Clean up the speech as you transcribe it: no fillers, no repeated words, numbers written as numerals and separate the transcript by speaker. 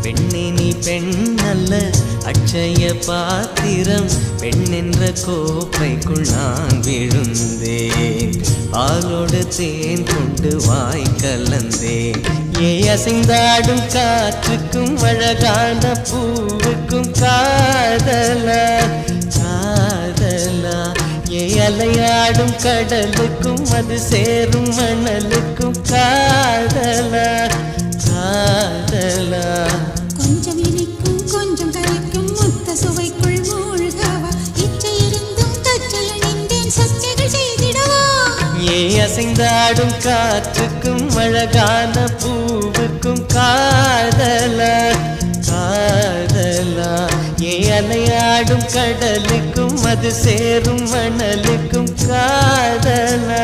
Speaker 1: பெண்ணே நீ பெண்ணல்ல அட்சய பாத்திரம், பெண் என்ற கோப்பைக்குள் நான் விழுந்தேன். பாலோடு தேன் கொண்டு வாய் கலந்தேன். ஏ அசைந்தாடும் காற்றுக்கும் அழகான பூவுக்கும் காதலா காதலா, ஏ அலையாடும் கடலுக்கும் அது சேரும் மணலுக்கும் காதலா காதலா.
Speaker 2: கொஞ்சம் இனிக்கும் கொஞ்சம் கரைக்கும் முத்த சுவைக்குள் மூழ்கவா, இச்சை இருந்தும் தச்சையில் நின்றேன் சச்சைகள் செய்திடவா.
Speaker 1: ஏ அசைந்தாடும் காற்றுக்கும் அழகான பூவுக்கும் காதலா காதலா, ஏ அலையாடும் கடலுக்கும் அது சேரும் மணலுக்கும் காதலா